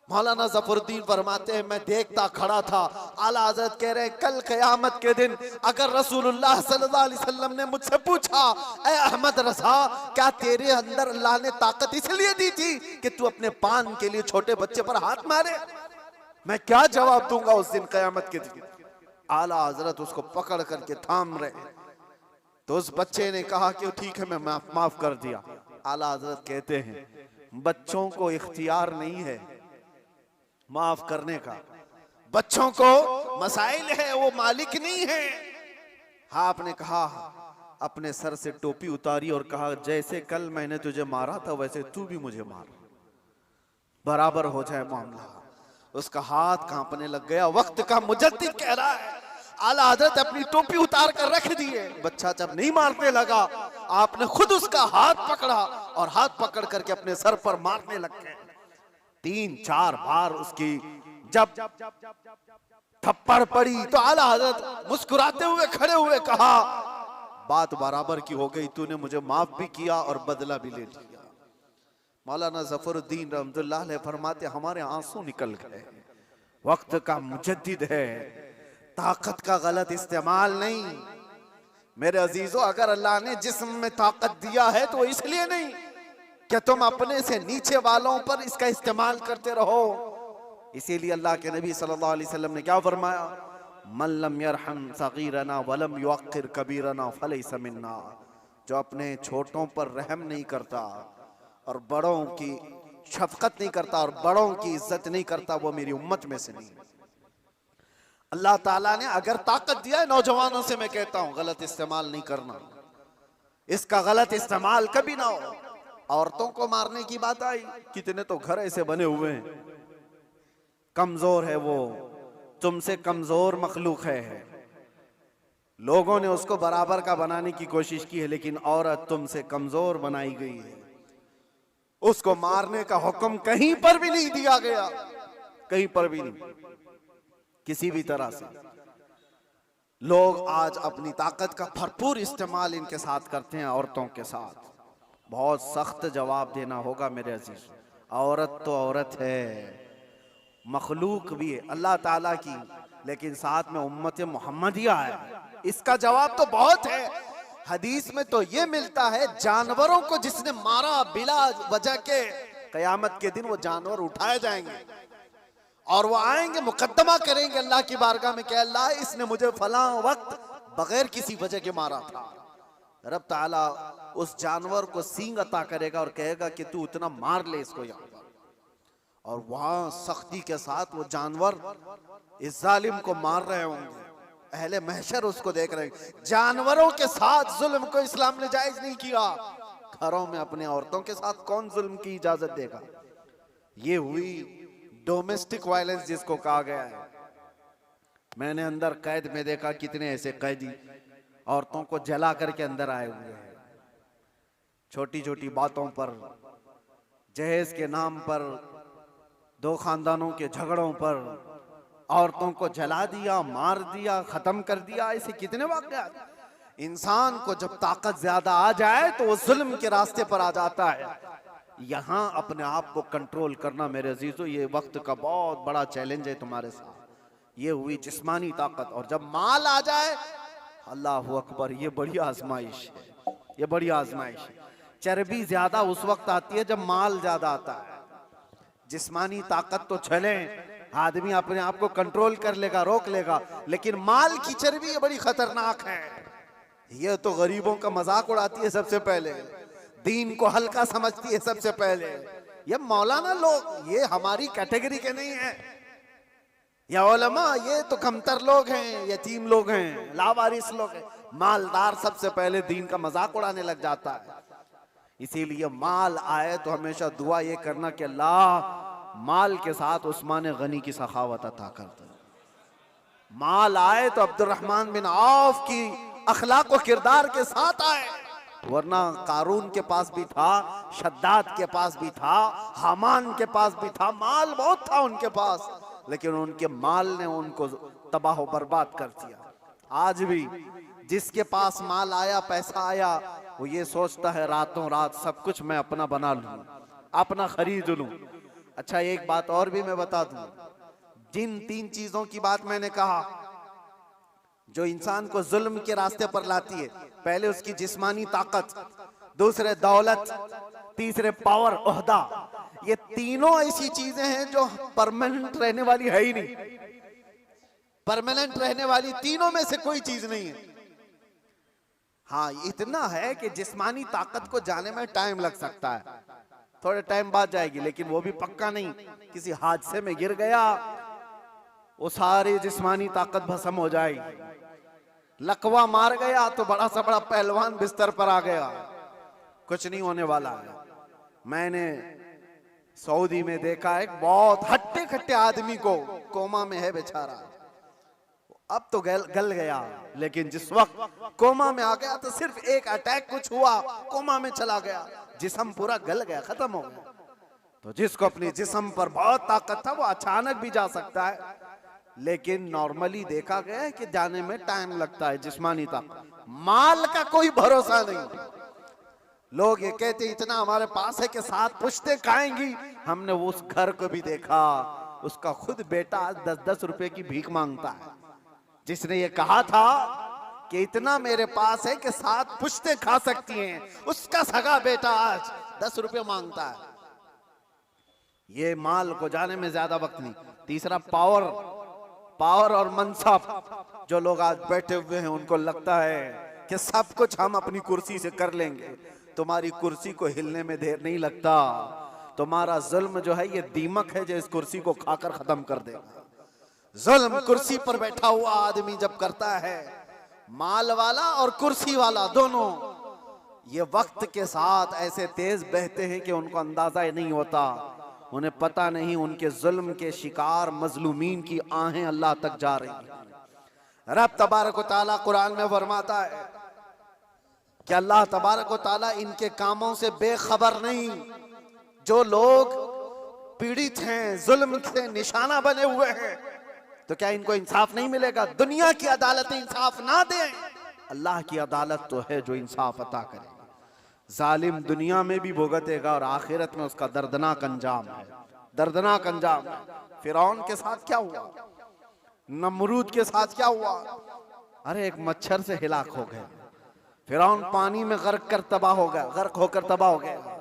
मौलाना जफरुद्दीन फरमाते हैं मैं देखता खड़ा था। आला हज़रत कह रहे हैं कल क़यामत के दिन अगर रसूलुल्लाह सल्लल्लाहु अलैहि वसल्लम ने मुझसे पूछा ऐ अहमद रज़ा क्या तेरे अंदर अल्लाह ने ताकत इसलिए दी थी कि तू अपने पान के लिए छोटे बच्चे पर हाथ मारे, मैं क्या जवाब दूंगा उस दिन क़यामत के दिन। आला हज़रत उसको पकड़ करके थाम रहे, तो उस बच्चे ने कहा कि ठीक है मैं माफ कर दिया। आला हज़रत कहते हैं बच्चों को इख्तियार नहीं है माफ करने का, बच्चों को मसाइल है, वो मालिक नहीं है। हाँ आपने कहा, अपने सर से टोपी उतारी और कहा जैसे कल मैंने तुझे मारा था वैसे तू भी मुझे मार, बराबर हो जाए मामला। उसका हाथ कांपने लग गया। वक्त का मुजद्दिद कह रहा है। आला हज़रत अपनी टोपी उतार कर रख दिए। बच्चा जब नहीं मारने लगा आपने खुद उसका हाथ पकड़ा और हाथ पकड़ करके अपने सर पर मारने लग गए। 3-4 बार उसकी जब थप्पड़ पड़ी तो आला हज़रत मुस्कुराते हुए खड़े हुए कहा बात बराबर की हो गई, तूने मुझे माफ भी किया और बदला भी ले लिया। मौलाना जफरुद्दीन रहमतुल्लाह अलैह फरमाते हमारे आंसू निकल गए। वक्त का मुजद्दिद है, ताकत का गलत इस्तेमाल नहीं। मेरे अजीजों अगर अल्लाह ने जिस्म में ताकत दिया है तो इसलिए नहीं क्या तुम अपने से नीचे वालों पर इसका इस्तेमाल करते रहो। इसीलिए अल्लाह के नबी सल्लल्लाहु अलैहि वसल्लम ने क्या फरमाया, मन लम यरहम सगीरना वलम युअक्किर कबीरना फलैसा मिन्ना, जो अपने छोटों पर रहम नहीं करता और बड़ों की शफकत नहीं करता और बड़ों की इज्जत नहीं करता वो मेरी उम्मत में से नहीं। अल्लाह ताला ने अगर ताकत दिया है, नौजवानों से मैं कहता हूं गलत इस्तेमाल नहीं करना, इसका गलत इस्तेमाल कभी ना हो। औरतों को मारने की बात आई, कितने तो घर ऐसे बने हुए हैं कमजोर है वो, तुमसे कमजोर मखलूक है। लोगों ने उसको बराबर का बनाने की कोशिश की है, लेकिन औरत तुमसे कमजोर बनाई गई है। उसको मारने का हुक्म कहीं पर भी नहीं दिया गया, कहीं पर भी नहीं, किसी भी तरह से। लोग आज अपनी ताकत का भरपूर इस्तेमाल इनके साथ करते हैं, औरतों के साथ। बहुत सख्त जवाब देना होगा मेरे अजीज। औरत तो औरत है, मखलूक भी है अल्लाह ताला की, लेकिन साथ में उम्मत मोहम्मदिया है। इसका जवाब तो बहुत है। हदीस में तो ये मिलता है, जानवरों को जिसने मारा बिला वजह के, कयामत के दिन वो जानवर उठाए जाएंगे और वो आएंगे, मुकद्दमा करेंगे अल्लाह की बारगाह में कि अल्लाह इसने मुझे फलां वक्त बगैर किसी वजह के मारा था। रब ताला उस जानवर को सींग अता करेगा और कहेगा कि तू इतना मार ले इसको यहाँ पर, और वहां सख्ती के साथ वो जानवर इस जालिम को मार रहे होंगे। अहले महशर उसको देख रहे हैं। जानवरों के साथ जुल्म को इस्लाम ने जायज नहीं किया। घरों में अपने औरतों के साथ कौन जुल्म की इजाजत देगा? ये हुई डोमेस्टिक वायलेंस जिसको कहा गया है। मैंने अंदर कैद में देखा कितने ऐसे कैदी औरतों को जला करके अंदर आए हुए हैं, छोटी छोटी बातों पर, जहेज के नाम पर, दो खानदानों के झगड़ों पर औरतों को जला दिया, मार दिया, खत्म कर दिया। ऐसे कितने वाक़यात। इंसान को जब ताकत ज्यादा आ जाए तो वो जुल्म के रास्ते पर आ जाता है। यहां अपने आप को कंट्रोल करना मेरे अजीजों, ये वक्त का बहुत बड़ा चैलेंज है तुम्हारे साथ। ये हुई जिस्मानी ताकत, और जब माल आ जाए, अल्लाह अकबर, ये बड़ी आजमाइश है, ये बड़ी आजमाइश है। चर्बी ज्यादा उस वक्त आती है जब माल ज्यादा आता है। जिस्मानी ताकत तो चले, आदमी अपने आप को कंट्रोल कर लेगा, रोक लेगा, लेकिन माल की चर्बी ये बड़ी खतरनाक है। ये तो गरीबों का मजाक उड़ाती है सबसे पहले, दीन को हल्का समझती है सबसे पहले। ये मौलाना लोग, ये हमारी कैटेगरी के नहीं है। या उलमा, ये तो कमतर लोग हैं, यतीम लोग हैं, लावारिस लोग हैं। मालदार सबसे पहले दीन का मजाक उड़ाने लग जाता है। इसीलिए माल आए तो हमेशा दुआ ये करना कि अल्लाह माल के साथ उस्मान गनी की सखावत अता कर दे। माल आए तो अब्दुर्रहमान बिन औफ की अखलाक व किरदार के साथ आए, वरना कारून के पास भी था, शद्दाद के पास भी था, हामान के पास भी था, माल बहुत था उनके पास, लेकिन उनके माल ने उनको तबाह बर्बाद कर दिया। आज भी जिसके पास माल आया, पैसा आया, वो ये सोचता है रातों रात सब कुछ मैं अपना बना लूं, अपना खरीद लूं। अच्छा, एक बात और भी मैं बता दूं, जिन 3 चीजों की बात मैंने कहा जो इंसान को जुल्म के रास्ते पर लाती है, पहले उसकी जिस्मानी ताकत, दूसरे दौलत, तीसरे पावर, ओहदा, ये तीनों ऐसी चीजें हैं जो परमानेंट रहने वाली है ही नहीं। परमानेंट रहने वाली तीनों में से कोई चीज नहीं है। हाँ, इतना है कि जिस्मानी ताकत को जाने में टाइम लग सकता है, थोड़े टाइम बाद जाएगी, लेकिन वो भी पक्का नहीं। किसी हादसे में गिर गया, वो सारी जिस्मानी ताकत भस्म हो जाएगी। लकवा मार गया तो बड़ा सा बड़ा पहलवान बिस्तर पर आ गया, कुछ नहीं होने वाला है। मैंने सऊदी में देखा है, बहुत हट्टे खट्टे आदमी को, कोमा में है बेचारा, अब तो गल गया, लेकिन जिस वक्त कोमा में आ गया तो सिर्फ एक अटैक कुछ हुआ, कोमा में चला गया, जिस्म पूरा गल गया, खत्म हो गया। तो जिसको अपने जिस्म पर बहुत ताकत था वो अचानक भी जा सकता है, लेकिन नॉर्मली देखा गया है कि जाने में टाइम लगता है। जिस्मानी ताकत, माल का कोई भरोसा नहीं। लोग ये कहते इतना हमारे पास है कि 7 पुश्तें खाएंगी। हमने उस घर को भी देखा, उसका खुद बेटा 10-10 रुपए की भीख मांगता है। जिसने ये कहा था कि इतना मेरे पास है कि 7 पुश्तें खा सकती हैं, उसका सगा बेटा आज 10 रुपए मांगता है। ये माल को जाने में ज्यादा वक्त नहीं। तीसरा पावर और मनसब। जो लोग आज बैठे हुए हैं उनको लगता है कि सब कुछ हम अपनी कुर्सी से कर लेंगे। तुम्हारी कुर्सी को हिलने में देर नहीं लगता। तुम्हारा जुल्म जो है ये दीमक है जो इस कुर्सी को खाकर खत्म कर देगा। जुल्म कुर्सी पर बैठा हुआ आदमी जब करता है, माल वाला और कुर्सी वाला दोनों, ये वक्त के साथ ऐसे तेज बहते हैं कि उनको अंदाजा ही नहीं होता। उन्हें पता नहीं उनके जुल्म के शिकार मजलूमीन की आहें अल्लाह तक जा रही हैं। रब तबारक व तआला कुरान में फरमाता है कि अल्लाह तबारक व तआला इनके कामों से बेखबर नहीं। जो लोग पीड़ित हैं, जुल्म से निशाना बने हुए हैं, तो क्या इनको इंसाफ नहीं मिलेगा? दुनिया की अदालतें इंसाफ ना दें, अल्लाह की अदालत तो है जो इंसाफ अता करे। जालिम दुनिया में भी भुगतेगा और आखिरत में उसका दर्दनाक अंजाम है, दर्दनाक अंजाम है। फिरौन के साथ क्या हुआ, नमरूद के साथ क्या हुआ? अरे एक मच्छर से हिलाक हो गए। फिरौन पानी में गर्क कर तबाह हो गया, गर्क होकर तबाह हो गया।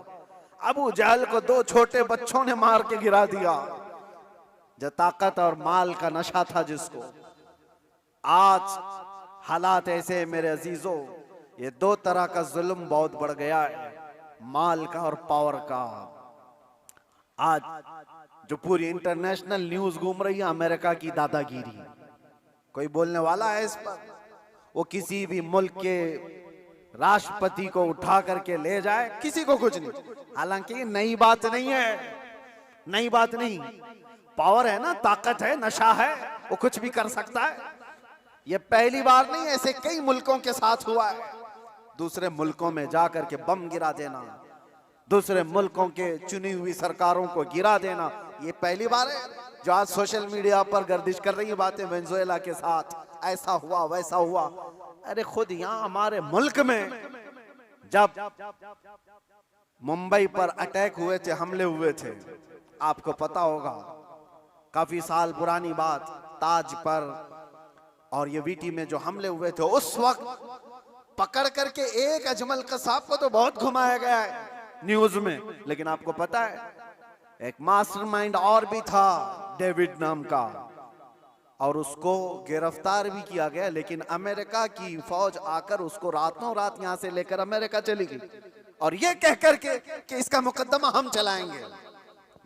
अबू जहल को 2 छोटे बच्चों ने मार के गिरा दिया। जो ताकत और माल का नशा था जिसको, आज हालात ऐसे मेरे अजीजों, ये 2 तरह का जुल्म बहुत बढ़ गया है, माल का और पावर का। आज जो पूरी इंटरनेशनल न्यूज घूम रही है अमेरिका की दादागिरी, कोई बोलने वाला है इस पर? वो किसी भी मुल्क के राष्ट्रपति को उठा करके ले जाए, किसी को कुछ नहीं। हालांकि नई बात नहीं है, नई बात नहीं। पावर है ना, ताकत है, नशा है, वो कुछ भी कर सकता है। ये पहली बार नहीं, ऐसे कई मुल्कों के साथ हुआ है। दूसरे मुल्कों में जाकर के बम गिरा देना, दूसरे मुल्कों के चुनी हुई सरकारों को गिरा देना, ये पहली बार है। जो आज सोशल मीडिया पर गर्दिश कर रही है बातें, वेनेजुएला के साथ ऐसा हुआ वैसा हुआ। अरे खुद यहाँ हमारे मुल्क में जब मुंबई पर अटैक हुए थे, हमले हुए थे, आपको पता होगा, काफी साल पुरानी बात, ताज पर और ये वीटी में जो हमले हुए थे, उस वक्त पकड़ करके एक अजमल कसाब को तो बहुत घुमाया गया है न्यूज में, लेकिन आपको पता है एक मास्टरमाइंड और भी था, डेविड नाम का, और उसको गिरफ्तार भी किया गया। लेकिन अमेरिका की फौज आकर उसको रातों रात यहां से लेकर अमेरिका चली गई, और ये कह करके कि इसका मुकदमा हम चलाएंगे।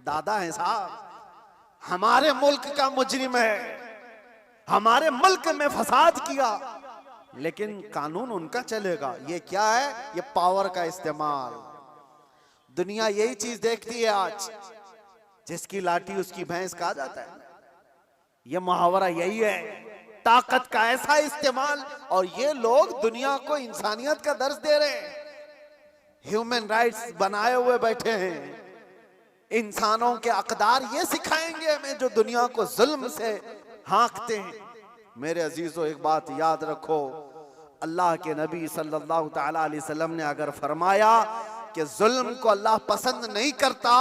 दादा है साहब, हमारे मुल्क का मुजरिम है, हमारे मुल्क में फसाद किया, लेकिन कानून उनका चलेगा। ये क्या है? ये पावर का इस्तेमाल। दुनिया यही चीज देखती है आज, जिसकी लाठी उसकी भैंस कहा जाता है। ये मुहावरा यही है, ताकत का ऐसा इस्तेमाल। और ये लोग दुनिया को इंसानियत का दर्स दे रहे हैं, ह्यूमन राइट्स बनाए हुए बैठे हैं, इंसानों के अकदार ये सिखाएंगे हमें जो दुनिया को जुल्म से हाँकते हैं। मेरे अजीजों, एक बात याद रखो, अल्लाह के नबी सल्लल्लाहु तआला अलैहि वसल्लम ने अगर फरमाया कि जुल्म को अल्लाह पसंद नहीं करता,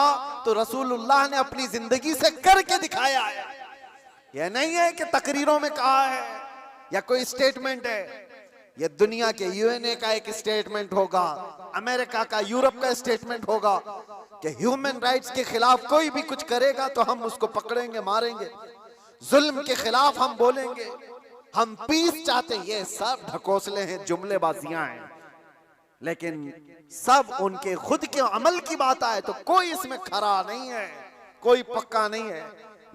तो रसूलुल्लाह ने अपनी जिंदगी से करके दिखाया है। यह नहीं है कि तकरीरों में कहा है या कोई स्टेटमेंट है। यह दुनिया के यूएनए का एक स्टेटमेंट होगा, अमेरिका का, यूरोप का स्टेटमेंट होगा कि ह्यूमन राइट्स के खिलाफ कोई भी कुछ करेगा तो हम उसको पकड़ेंगे, मारेंगे। जुल्म के खिलाफ हम बोलेंगे, हम पीस चाहते हैं। ये सब ढकोसले हैं, जुमलेबाजियां हैं, लेकिन सब उनके खुद के अमल की बात आए तो कोई इसमें खरा नहीं है, कोई पक्का नहीं है।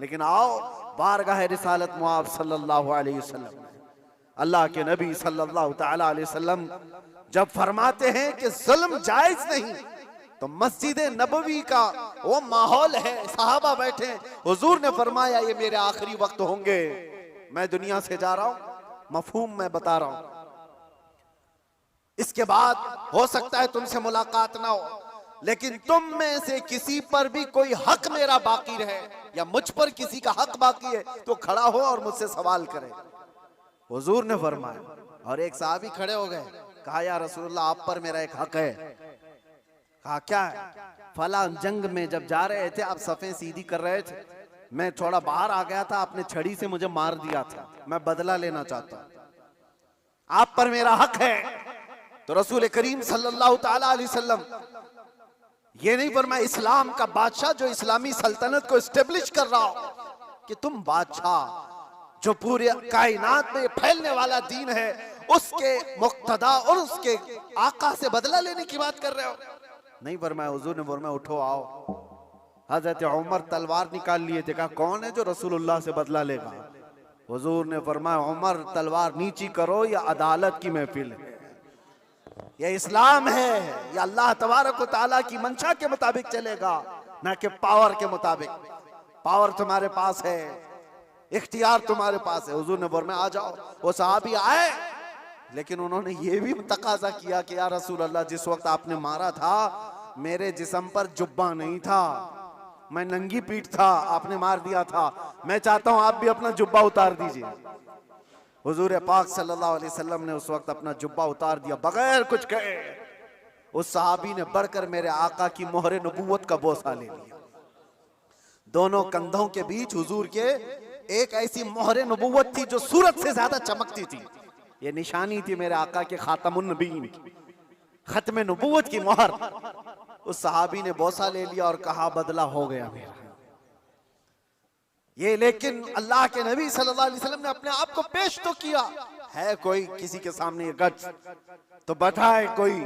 लेकिन आओ, बारगाह रिसालत मुआब सल्लल्लाहु अलैहि वसल्लम, अल्लाह के नबी सल्लल्लाहु तआला अलैहि वसल्लम जब फरमाते हैं कि जुल्म जायज नहीं, तो मस्जिद नबवी का वो माहौल है, सहाबा बैठे, हुजूर ने फरमाया ये मेरे आखिरी वक्त होंगे, मैं दुनिया से जा रहा हूं, मफहूम मैं बता रहा हूं, इसके बाद हो सकता है तुमसे मुलाकात ना हो, लेकिन तुम में से किसी पर भी कोई हक मेरा बाकी रहे या मुझ पर किसी का हक बाकी है तो खड़ा हो और मुझसे सवाल करे। हुजूर ने फरमाया, और एक साहबी खड़े हो गए, कहा या रसूलुल्लाह आप पर मेरा एक हक है। कहा क्या है? फला जंग में जब जा रहे थे आप सफ़ें सीधी कर रहे थे, मैं थोड़ा बाहर आ गया था, आपने छड़ी से मुझे मार दिया था, मैं बदला लेना चाहता हूं, आप पर मेरा हक है। तो रसूल करीम सल्लल्लाहु ताला अलैहि वसल्लम ये नहीं फरमाया, इस्लाम का बादशाह जो इस्लामी सल्तनत को एस्टेब्लिश कर रहा हो, कि तुम बादशाह जो पूरे कायनात में फैलने वाला दीन है उसके मुक्तदा और उसके आका से बदला लेने की बात कर रहे हो। नहीं फरमाया, हुजूर ने फरमाया उठो आओ। हजरत उमर तलवार निकाल लिए थे, कहा कौन है जो रसूलुल्लाह से बदला लेगा? हुजूर ने फरमाया उमर तलवार नीची करो, या अदालत की महफिल है, यह इस्लाम है, यह अल्लाह तबारक व तआला की मंशा के मुताबिक चलेगा। ना कि पावर के मुताबिक। पावर तुम्हारे पास है, इख्तियार तुम्हारे पास है। हुजूर ने फरमाया आ जाओ। वो सहाबी आए, लेकिन उन्होंने ये भी तकाजा किया कि या रसूल अल्लाह, जिस वक्त आपने मारा था मेरे जिस्म पर जुब्बा नहीं था, मैं नंगी पीठ था, आपने मार दिया था। मैं चाहता हूं आप भी अपना जुब्बा उतार दीजिए। हुजूर पाक सल्लल्लाहु अलैहि वसल्लम ने उस वक्त अपना जुब्बा उतार दिया बगैर कुछ कहे। उस सहाबी ने बढ़कर मेरे आका की मोहरे नबूवत का बोसा ले लिया। दोनों कंधों के बीच हुजूर के एक ऐसी मोहरे नबूवत थी जो सूरज से ज्यादा चमकती थी। ये निशानी थी मेरे आका के खातमुन नबीन की, खत्म नबूवत की मोहर। उस सहाबी ने बोसा ले लिया और कहा बदला हो गया मेरा ये। लेकिन अल्लाह के नबी सल्लल्लाहु अलैहि वसल्लम ने अपने आप को पेश तो किया है। कोई किसी के सामने गज तो बताए कोई।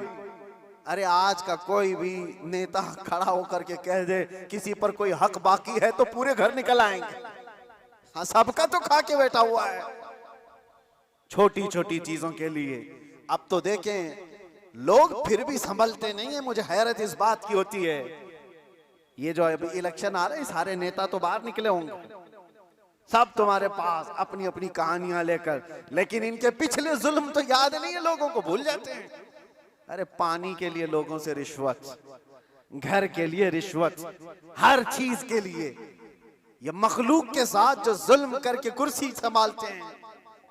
अरे आज का कोई भी नेता खड़ा होकर के कह दे किसी पर कोई हक बाकी है तो पूरे घर निकल आएंगे। हाँ, सबका तो खा के बैठा हुआ है छोटी छोटी चीजों के लिए। अब तो देखें लोग फिर भी संभलते नहीं है। मुझे हैरत इस बात की होती है, ये जो अभी इलेक्शन आ रहे हैं सारे नेता तो बाहर निकले होंगे, सब तुम्हारे पास अपनी अपनी कहानियां लेकर, लेकिन इनके पिछले जुल्म तो याद नहीं है, लोगों को भूल जाते हैं। अरे पानी के लिए लोगों से रिश्वत, घर के लिए रिश्वत, हर चीज के लिए। ये मखलूक के साथ जो जुल्म करके कुर्सी संभालते हैं,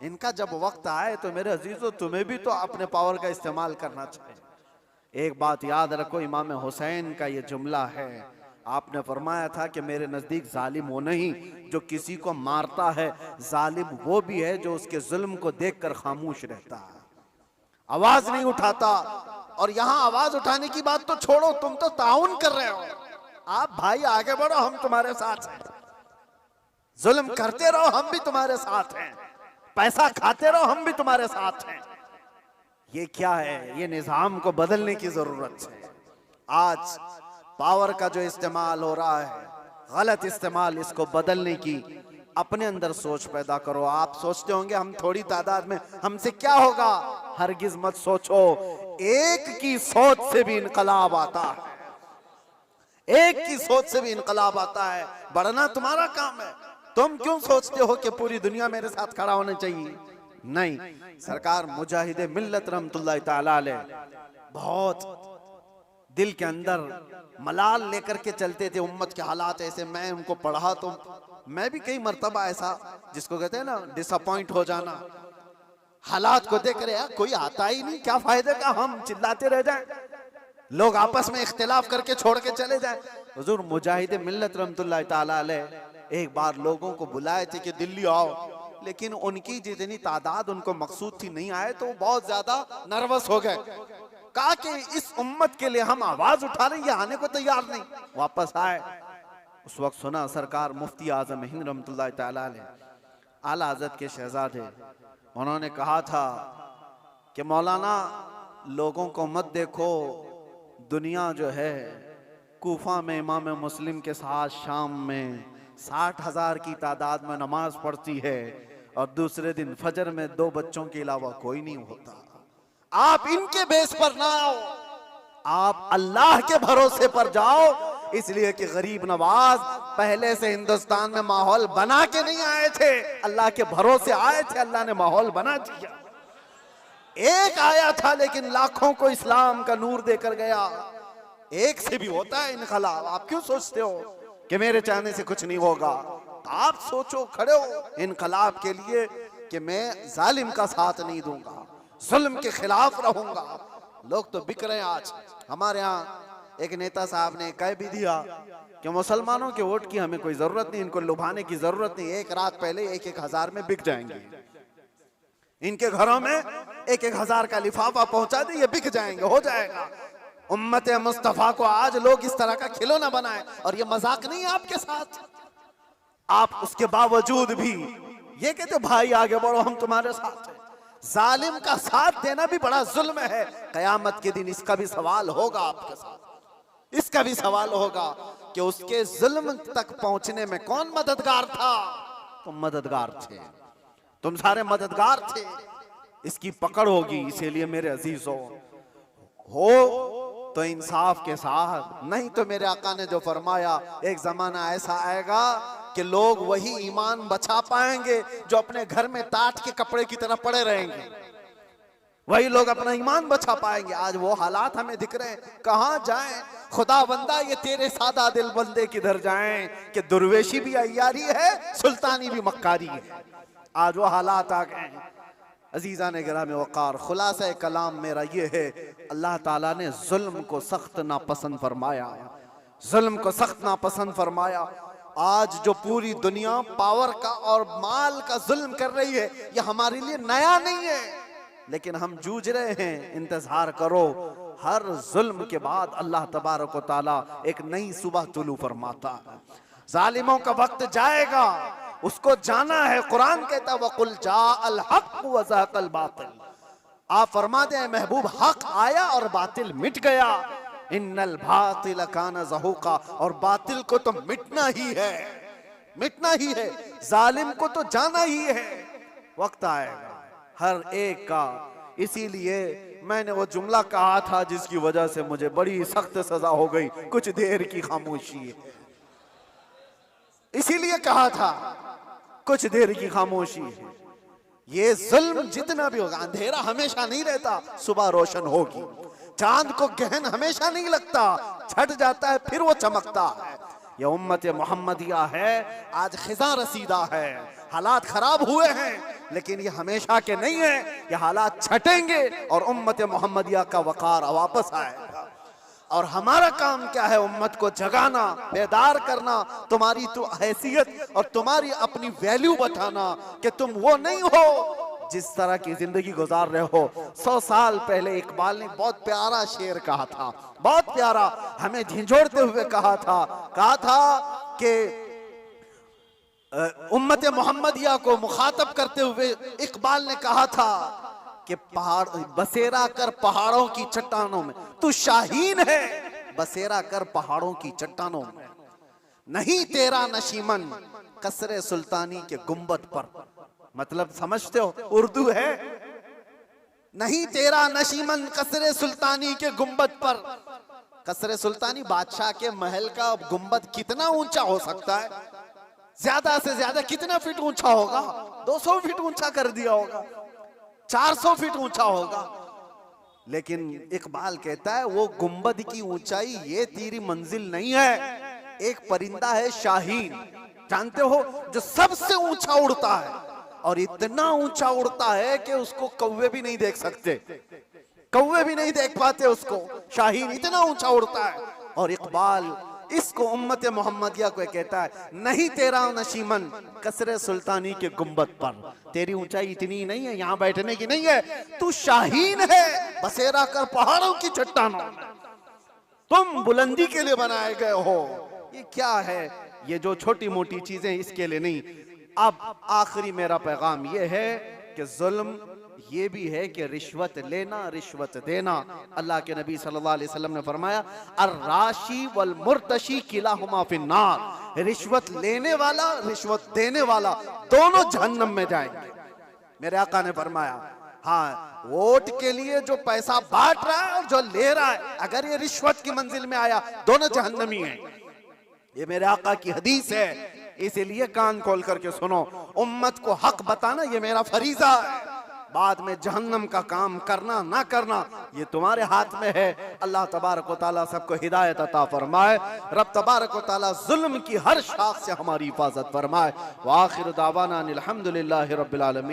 इनका जब वक्त आए तो मेरे अजीजों तुम्हें भी तो अपने पावर का इस्तेमाल करना चाहिए। एक बात याद रखो, इमाम हुसैन का ये जुमला है। आपने फरमाया था कि मेरे नजदीक जालिम वो नहीं जो किसी को मारता है, जालिम वो भी है जो उसके जुल्म को देखकर खामोश रहता है, आवाज नहीं उठाता। और यहां आवाज उठाने की बात तो छोड़ो, तुम तो ताउन कर रहे हो। आप भाई आगे बढ़ो, हम तुम्हारे साथ हैं। जुल्म करते रहो, हम भी तुम्हारे साथ हैं। पैसा खाते रहो, हम भी तुम्हारे साथ हैं। ये क्या है? ये निजाम को बदलने की जरूरत है। आज पावर का जो इस्तेमाल हो रहा है, गलत इस्तेमाल, इसको बदलने की अपने अंदर सोच पैदा करो। आप सोचते होंगे हम थोड़ी तादाद में, हमसे क्या होगा? हरगिज मत सोचो। एक की सोच से भी इनकलाब आता है, एक की सोच से भी इनकलाब आता है। बढ़ना तुम्हारा काम है। तुम क्यों सोचते हो कि पूरी दुनिया मेरे साथ खड़ा होना चाहिए? नहीं। सरकार मुजाहिदे मिल्लत रहमतुल्लाह ताला अलैह बहुत दिल के अंदर मलाल लेकर के चलते थे। उम्मत के हालात ऐसे, मैं उनको पढ़ा तो मैं भी कई मर्तबा ऐसा, जिसको कहते हैं ना डिसअपॉइंट हो जाना, हालात को देख रहे यार कोई आता ही नहीं, क्या फायदे का हम चिल्लाते रह जाएं, लोग आपस में इख्तिलाफ करके छोड़ के चले जाएं। हुजूर मुजाहिदे मिल्लत रहमतुल्लाह ताला अलैह एक बार लोगों को बुलाए थे कि दिल्ली आओ, लेकिन उनकी जितनी तादाद उनको मकसूद थी नहीं आए, तो बहुत ज्यादा नर्वस हो गए। कहा कि इस उम्मत के लिए हम आवाज उठा रहे हैं, ये आने को तैयार नहीं। वापस आए, उस वक्त सुना सरकार मुफ्ती आजम हिंद रहमतुल्लाह ताला अलैह आला हज़रत के शहजादे, उन्होंने कहा था कि मौलाना लोगों को मत देखो, दुनिया जो है कूफा में इमाम मुस्लिम के साथ शाम में 60,000 की तादाद में नमाज पढ़ती है और दूसरे दिन फजर में 2 बच्चों के अलावा कोई नहीं होता। आप इनके बेस पर ना आओ, आप अल्लाह के भरोसे पर जाओ। इसलिए कि गरीब नवाज पहले से हिंदुस्तान में माहौल बना के नहीं आए थे, अल्लाह के भरोसे आए थे, अल्लाह ने माहौल बना दिया। एक आया था लेकिन लाखों को इस्लाम का नूर देकर गया। एक से भी होता है इनकलाब। आप क्यों सोचते हो कि मेरे चाहने से कुछ नहीं होगा? आप सोचो, खड़े हो इनकलाब के लिए कि मैं जालिम का साथ नहीं दूंगा, जुल्म के खिलाफ रहूंगा। लोग तो बिक रहे हैं आज। हमारे यहाँ एक नेता साहब ने कह भी दिया कि मुसलमानों के वोट की हमें कोई जरूरत नहीं, इनको लुभाने की जरूरत नहीं। एक रात पहले 1-1 हजार में बिक जाएंगे, इनके घरों में 1-1 हजार का लिफाफा पहुंचा दे, ये बिक जाएंगे, हो जाएगा। उम्मत मुस्तफा को आज लोग इस तरह का खिलौना बनाए, और ये मजाक नहीं है आपके साथ। आप उसके बावजूद भी ये कहते भाई आगे बढ़ो, हम तुम्हारे साथ हैं। जालिम का साथ देना भी बड़ा जुल्म है। कयामत के दिन इसका भी सवाल होगा आपके साथ, इसका भी सवाल होगा कि उसके जुल्म तक पहुंचने में कौन मददगार था? तुम मददगार थे, तुम सारे मददगार थे। इसकी पकड़ होगी। इसीलिए मेरे अजीजों, हो तो इंसाफ के साथ, नहीं तो मेरे आका ने जो फरमाया एक जमाना ऐसा आएगा कि लोग वही ईमान बचा पाएंगे जो अपने घर में टाट के कपड़े की तरह पड़े रहेंगे, वही लोग अपना ईमान बचा पाएंगे। आज वो हालात हमें दिख रहे हैं, कहां जाएं खुदा बंदा, ये तेरे सादा दिल बंदे किधर जाएं कि दुर्वेशी भी अय्यारी है, सुल्तानी भी मक्कारी है। आज वो हालात आ गए हैं। अजीजा ने गिराम वक़ार, खुलासा कलाम मेरा ये है, अल्लाह ताला ने जुल्म को सख्त नापसंद फरमाया, जुल्म को सख्त नापसंद फरमाया। आज जो पूरी दुनिया पावर का और माल का जुल्म कर रही है, ये हमारे लिए नया नहीं है, लेकिन हम जूझ रहे हैं। इंतजार करो, हर जुल्म के बाद अल्लाह तबारक व तआला एक नई सुबह तुलू फरमाता है। जालिमों का वक्त जाएगा, उसको जाना है। कुरान कहता है वकुल जाअल हक व ज़हक़ल बातिल, आप फरमा दें महबूब, हक आया और बातिल मिट गया। इन्नल बातिल कान ज़हूक़ा, और बातिल को तो मिटना ही है, मिटना ही है। जालिम को तो जाना ही है। वक्त आएगा हर एक का। इसीलिए मैंने वो जुमला कहा था जिसकी वजह से मुझे बड़ी सख्त सजा हो गई, कुछ देर की खामोशी। इसीलिए कहा था कुछ देर की खामोशी। ये जुल्म जितना भी होगा, अंधेरा हमेशा नहीं रहता, सुबह रोशन होगी। चांद को गहन हमेशा नहीं लगता, छट जाता है फिर वो चमकता है। ये उम्मत मोहम्मदिया है, आज खिजा रसीदा है, हालात खराब हुए हैं, लेकिन ये हमेशा के नहीं है। ये हालात छटेंगे और उम्मत मोहम्मदिया का वकार वापस आएगा। और हमारा काम क्या है? उम्मत को जगाना, बेदार करना, तुम्हारी तो हैसियत और तुम्हारी अपनी वैल्यू बताना कि तुम वो नहीं हो जिस तरह की जिंदगी गुजार रहे हो। 100 साल पहले इकबाल ने बहुत प्यारा शेर कहा था, बहुत प्यारा, हमें झिझोड़ते हुए कहा था कि उम्मत मोहम्मदिया को मुखातब करते हुए इकबाल ने कहा था कि पहाड़ बसेरा कर पहाड़ों की चट्टानों में, तू शाहीन है बसेरा कर पहाड़ों की चट्टानों में, नहीं तेरा नशीमन कसरे सुल्तानी के गुंबद पर। मतलब समझते हो, उर्दू है, नहीं तेरा नशीमन कसरे सुल्तानी के गुंबद पर। कसरे सुल्तानी बादशाह के महल का गुंबद कितना ऊंचा हो सकता है? ज्यादा से ज्यादा कितना फीट ऊंचा होगा? 200 फीट ऊंचा कर दिया होगा, 400 फीट ऊंचा होगा। लेकिन इकबाल कहता है वो गुंबद की ऊंचाई ये तेरी मंजिल नहीं है। एक परिंदा है शाहीन, जानते हो, जो सबसे ऊंचा उड़ता है, और इतना ऊंचा उड़ता है कि उसको कौवे भी नहीं देख सकते, कौवे भी नहीं देख पाते उसको। शाहीन इतना ऊंचा उड़ता है। और इकबाल इसको उम्मत मोहम्मदिया को कहता है, नहीं तेरा नशीमन कसरे सुल्तानी के गुंबद पर, तेरी ऊंचाई इतनी नहीं है, यहां बैठने की नहीं है, तू शाहीन है बसेरा कर पहाड़ों की चट्टानों में, तुम बुलंदी के लिए बनाए गए हो। ये क्या है? ये जो छोटी मोटी चीजें इसके लिए नहीं। अब आखिरी मेरा पैगाम ये है कि जुल्म ये भी है कि रिश्वत लेना, रिश्वत देना। अल्लाह के नबी सल्लल्लाहु अलैहि वसल्लम ने फरमाया, अर्राशी वल मुर्तशी किलाहुमा फिन्नार, रिश्वत लेने वाला, रिश्वत देने वाला दोनों जहन्नम में जाएंगे। मेरे आका ने फरमाया, हाँ, वोट के लिए जो पैसा बांट रहा है और जो ले रहा है, अगर ये रिश्वत की मंजिल में आया, दोनों जहन्नमी हैं। ये मेरे आका की हदीस है, इसीलिए कान खोल करके सुनो। उम्मत को हक बताना ये मेरा फरीजा है। बाद में जहन्नम का काम करना ना करना ये तुम्हारे हाथ में है। अल्लाह तबारक व तआला सबको हिदायत अता फरमाए। रब तबारक व तआला जुल्म की हर शाख से हमारी हिफाजत फरमाए। व आखिर दावाना अनिल हम्दुलिल्लाहि रब्बिल आलमीन।